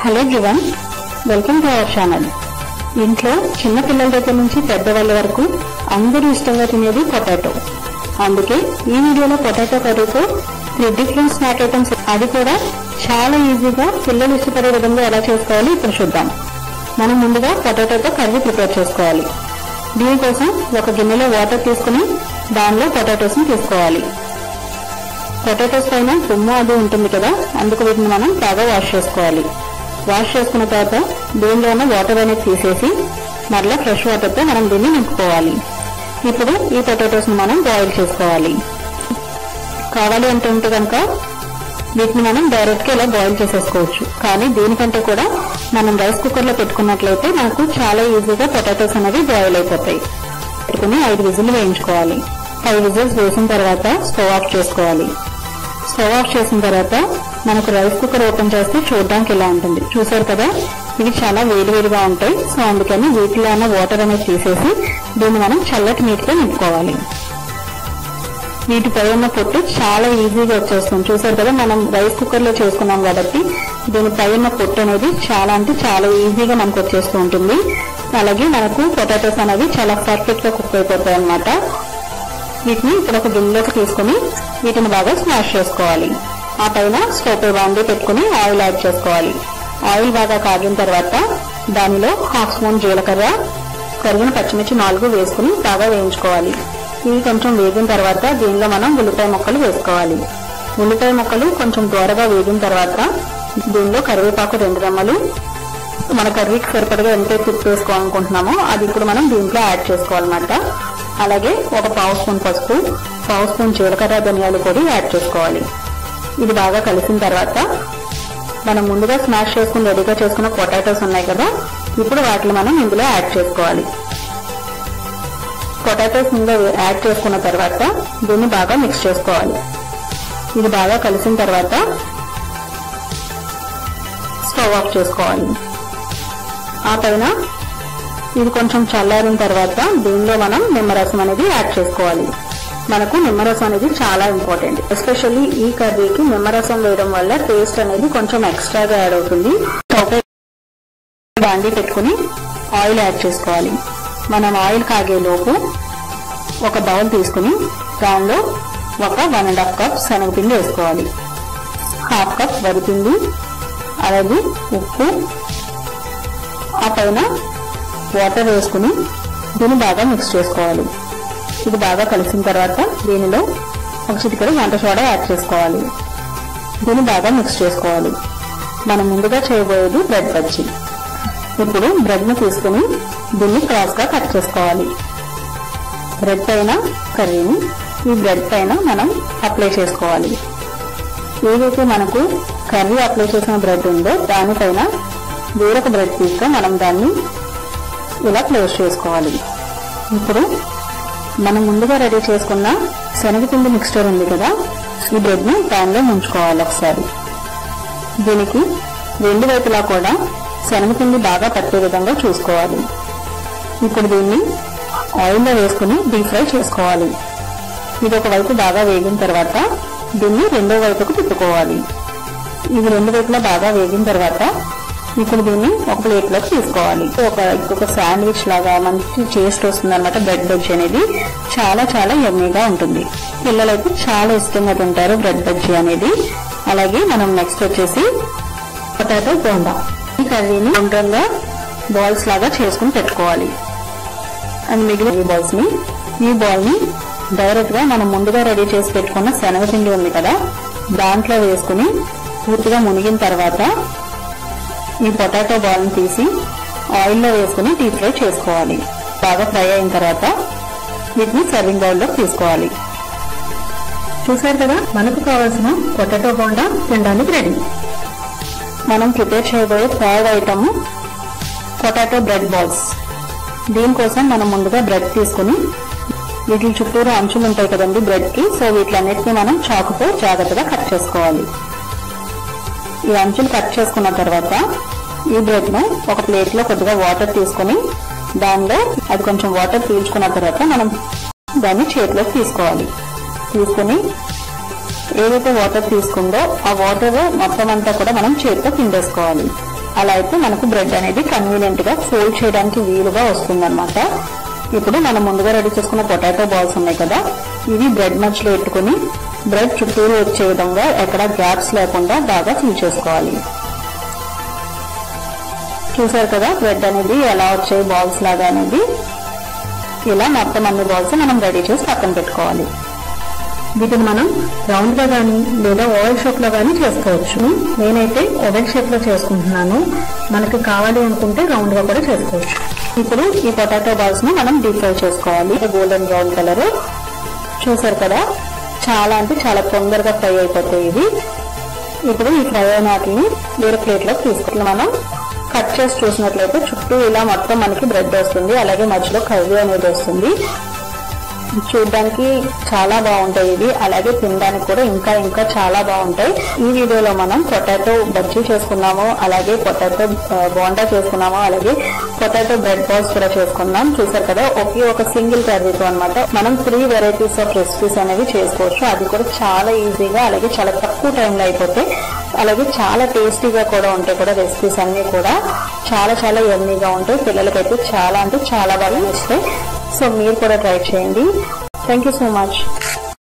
Hello everyone, welcome to our channel. ఇంట్లో చిన్న పిల్లల దగ్గర నుంచి పెద్దవాళ్ళ వరకు అందరూ ఇష్టంగా తినేది పొటాటో. అందుకే ఈ వీడియోలో పొటాటో కర్రీతో 3 డిఫరెంట్ స్నాక్ ఐటమ్స్, అది కూడా చాలా ఈజీగా పిల్లలు ఇష్టపడే విధంగా ఎలా చేసుకోవాలి ఇప్పుడు చూద్దాం. మనం ముందుగా పొటాటోతో కర్రీ ప్రిపేర్ చేసుకోవాలి. దీనికోసం ఒక గిన్నెలో వాటర్ తీసుకుని దానిలో పొటాటోస్ ని తీసుకోవాలి. పొటాటోస్ పైన దుమ్ము అది ఉంటుంది కదా, అందుకు వీటిని మనం బాగా వాష్ చేసుకోవాలి. వాష్ చేసుకున్న తర్వాత దీనిలో ఉన్న వాటర్ అనేది తీసేసి మరలా ఫ్రెష్ వాటర్ తో మనం దీన్ని నింపుకోవాలి. ఇప్పుడు ఈ పొటాటోస్ ని మనం బాయిల్ చేసుకోవాలి. కావాలి అంటే కనుక వీటిని మనం డైరెక్ట్ గా ఇలా బాయిల్ చేసేసుకోవచ్చు. కానీ దీనికంటే కూడా మనం రైస్ కుక్కర్ లో పెట్టుకున్నట్లయితే మనకు చాలా ఈజీగా పొటాటోస్ అనేవి బాయిల్ అయిపోతాయి. పెట్టుకుని 5 విజిల్ వేయించుకోవాలి. 5 విజిల్స్ వేసిన తర్వాత స్టవ్ ఆఫ్ చేసుకోవాలి. స్టవ్ ఆఫ్ చేసిన తర్వాత మనకు రైస్ కుక్కర్ ఓపెన్ చేస్తే చూడడానికి ఇలా ఉంటుంది. చూసారు కదా, ఇవి చాలా వేడివేడిగా ఉంటాయి. సో అందుకని వీటిలో ఉన్న వాటర్ అనేది తీసేసి దీన్ని మనం చల్లటి నీటితో నింపుకోవాలి. వీటిపై ఉన్న పొట్టు చాలా ఈజీగా వచ్చేస్తుంది. చూసారు కదా, మనం రైస్ కుక్కర్ లో చేసుకున్నాం కాబట్టి దీనిపై ఉన్న పొట్టు అనేది చాలా ఈజీగా మనకు వచ్చేస్తూ ఉంటుంది. అలాగే మనకు పొటాటోస్ అనేవి చాలా పర్ఫెక్ట్ గా కుక్ అయిపోతాయి అన్నమాట. వీటిని ఇప్పుడు ఒక గిన్నెలోకి తీసుకుని వీటిని బాగా స్మాష్ చేసుకోవాలి. ఆ పైన స్టవ్ పై బాండీ పెట్టుకుని ఆయిల్ యాడ్ చేసుకోవాలి. ఆయిల్ బాగా కాగిన తర్వాత దానిలో 1/2 స్పూన్ జీలకర్ర, కరిగిన పచ్చిమిర్చి 4 వేసుకుని బాగా వేయించుకోవాలి. ఇవి కొంచెం వేగిన తర్వాత దీనిలో మనం ఉల్లిపాయ ముక్కలు వేసుకోవాలి. ఉల్లిపాయ ముక్కలు కొంచెం దూరగా వేగిన తర్వాత దీనిలో కరివేపాకు 2 రెమ్మలు, మన కర్రీకి సరిపడగా ఎంత తిప్పి వేసుకోవాలనుకుంటున్నామో అది ఇప్పుడు మనం దీంట్లో యాడ్ చేసుకోవాలన్నమాట. అలాగే ఒక 1/2 స్పూన్ పసుపు, 1/2 స్పూన్ జీలకర్ర, ధనియాలు పొడి యాడ్ చేసుకోవాలి. ఇది బాగా కలిసిన తర్వాత మనం ముందుగా స్మాష్ చేసుకుని రెడీగా చేసుకున్న పొటాటోస్ ఉన్నాయి కదా, ఇప్పుడు వాటిని మనం ఇందులో యాడ్ చేసుకోవాలి. పొటాటోస్ ఇందులో యాడ్ చేసుకున్న తర్వాత దీన్ని బాగా మిక్స్ చేసుకోవాలి. ఇది బాగా కలిసిన తర్వాత స్టవ్ ఆఫ్ చేసుకోవాలి. ఆ పైన ఇది కొంచెం చల్లారిన తర్వాత దీనిలో మనం నిమ్మరసం అనేది యాడ్ చేసుకోవాలి. మనకు నిమ్మరసం అనేది చాలా ఇంపార్టెంట్. ఎస్పెషల్లీ ఈ కర్రీకి నిమ్మరసం వేయడం వల్ల టేస్ట్ అనేది కొంచెం ఎక్స్ట్రాగా యాడ్ అవుతుంది. బాండీ పెట్టుకుని ఆయిల్ యాడ్ చేసుకోవాలి. మనం ఆయిల్ కాగేలోపు ఒక బౌల్ తీసుకుని దానిలో ఒక 1.5 కప్ శనగపిండి వేసుకోవాలి. 1/2 కప్ వరిపిండి, అలాగే ఉప్పు, ఆ పైన వాటర్ వేసుకుని దీన్ని బాగా మిక్స్ చేసుకోవాలి. ఇది బాగా కలిసిన తర్వాత దీనిలో ఒక చిటికెడు వంట సోడా యాడ్ చేసుకోవాలి. దీన్ని బాగా మిక్స్ చేసుకోవాలి. మనం ముందుగా చేయబోయేది బ్రెడ్ బజ్జీ. ఇప్పుడు బ్రెడ్ ని తీసుకుని దీన్ని క్రాస్ గా కట్ చేసుకోవాలి. బ్రెడ్ పైన కర్రీని ఈ బ్రెడ్ పైన మనం అప్లై చేసుకోవాలి. ఏదైతే మనకు కర్రీ అప్లై చేసిన బ్రెడ్ ఉందో దానిపైన వేరొక బ్రెడ్ పీస్తో మనం దాన్ని ఇలా క్లోజ్ చేసుకోవాలి. ఇప్పుడు మనం ముందుగా రెడీ చేసుకున్న శనగపిండి మిక్స్చర్ ఉంది కదా, ఈ బ్రెడ్ ని ప్యాన్ లో ముంచుకోవాలి ఒకసారి. దీనికి 2 వైపులా కూడా శనగపిండి బాగా పట్టే విధంగా చూసుకోవాలి. ఇప్పుడు దీన్ని ఆయిల్లో వేసుకుని డీప్ ఫ్రై చేసుకోవాలి. ఇది ఒక వైపు బాగా వేగిన తర్వాత దీన్ని రెండో వైపుకు తిప్పుకోవాలి. ఇది 2 వైపులా బాగా వేగిన తర్వాత ఇప్పుడు దీన్ని ఒక ప్లేట్ లోకి తీసుకోవాలి. ఒక శాండ్విచ్ లాగా మంచి టేస్ట్ వస్తుంది అన్నమాట. బ్రెడ్ బజ్జీ అనేది చాలా యమ్మీగా ఉంటుంది. పిల్లలైతే చాలా ఇష్టంగా తింటారు బ్రెడ్ బజ్జీ అనేది. అలాగే మనం నెక్స్ట్ వచ్చేసి పొటాటో బోండా. ఈ కర్రీని గుండ్రంగా బాల్స్ లాగా చేసుకుని పెట్టుకోవాలి. అండ్ మిగిలిన ఈ బాల్ ని డైరెక్ట్ గా మనం ముందుగా రెడీ చేసి పెట్టుకున్న శనగపిండి ఉంది కదా, దాంట్లో వేసుకుని పూర్తిగా మునిగిన తర్వాత ఈ పొటాటో బాల్ ని తీసి ఆయిల్లో వేసుకుని డీప్ ఫ్రై చేసుకోవాలి. బాగా ఫ్రై అయిన తర్వాత వీటిని సర్వింగ్ బౌల్ లో తీసుకోవాలి. చూసారు కదా, మనకు కావాల్సిన పొటాటో బోండా తినడానికి రెడీ. మనం ప్రిపేర్ చేయబోయే 3rd item potato bread balls. దీనికోసం మనం ముందుగా బ్రెడ్ తీసుకుని వీటి చుట్టూరు అంచులు ఉంటాయి కదండి బ్రెడ్ కి, సో వీటిలన్నిటిని మనం చాకుతో జాగ్రత్తగా కట్ చేసుకోవాలి. ఈ అంచులు కట్ చేసుకున్న తర్వాత ఈ బ్రెడ్ ను ఒక ప్లేట్ లో కొద్దిగా వాటర్ తీసుకుని దానిలో అది కొంచెం వాటర్ పీల్చుకున్న తర్వాత మనం దాన్ని చేతిలోకి తీసుకోవాలి. తీసుకుని ఏదైతే వాటర్ తీసుకుందో ఆ వాటర్ మొత్తం అంతా కూడా మనం చేతితో పిండేసుకోవాలి. అలా అయితే మనకు బ్రెడ్ అనేది కన్వీనియంట్ గా ఫోల్డ్ చేయడానికి వీలుగా వస్తుందన్నమాట. ఇప్పుడు మనం ముందుగా రెడీ చేసుకున్న పొటాటో బాల్స్ ఉన్నాయి కదా, ఇవి బ్రెడ్ మధ్యలో పెట్టుకుని బ్రెడ్ చుట్టూరు వచ్చే విధంగా ఎక్కడ గ్యాప్స్ లేకుండా బాగా ఫిల్ చేసుకోవాలి. చూసారు కదా బ్రెడ్ అనేది ఎలా వచ్చాయి బాల్స్ లాగా అనేది. ఇలా మొత్తం అన్ని బాల్స్ మనం రెడీ చేసి పక్కన పెట్టుకోవాలి. వీటిని మనం రౌండ్ గా కానీ లేదా ఓవెల్ షేప్ లో కానీ చేసుకోవచ్చు. నేనైతే ఓవెల్ షేప్ లో చేసుకుంటున్నాను, మనకి కావాలి అనుకుంటే రౌండ్ గా కూడా చేసుకోవచ్చు. ఇప్పుడు ఈ పొటాటో బాల్స్ ని మనం డీప్ ఫ్రై చేసుకోవాలి. గోల్డెన్ బ్రౌన్ కలర్ చూసారు కదా, చాలా అంటే చాలా తొందరగా ఫ్రై అయిపోతాయి ఇవి. ఇప్పుడు ఈ ఫ్రై అయిన వాటిని వేరే ప్లేట్ లోకి తీసుకుంటున్నాం. మనం కట్ చేసి చూసినట్లయితే చుట్టూ ఇలా మొత్తం మనకి బ్రెడ్ వస్తుంది, అలాగే మధ్యలో కర్రీ అనేది వస్తుంది. చూడడానికి చాలా బాగుంటాయి ఇవి, అలాగే తినడానికి కూడా ఇంకా ఇంకా చాలా బాగుంటాయి. ఈ వీడియోలో మనం పొటాటో బజ్జీ చేసుకున్నాము, అలాగే పొటాటో బోండా చేసుకున్నాము, అలాగే పొటాటో బ్రెడ్ బాల్స్ కూడా చేసుకున్నాం. చూసారు కదా, ఒక సింగిల్ కర్రీతో అన్నమాట మనం 3 వెరైటీస్ ఆఫ్ రెసిపీస్ అనేవి చేసుకోవచ్చు. అది కూడా చాలా ఈజీగా, అలాగే చాలా తక్కువ టైంలో అయిపోతాయి, అలాగే చాలా టేస్టీగా కూడా ఉంటాయి కూడా. రెసిపీస్ అన్ని కూడా చాలా చాలా యమ్మీగా ఉంటాయి. పిల్లలకైతే చాలా అంటే చాలా బాగా నచ్చుతాయి. సో మీరు కూడా ట్రై చేయండి. Thank you so much.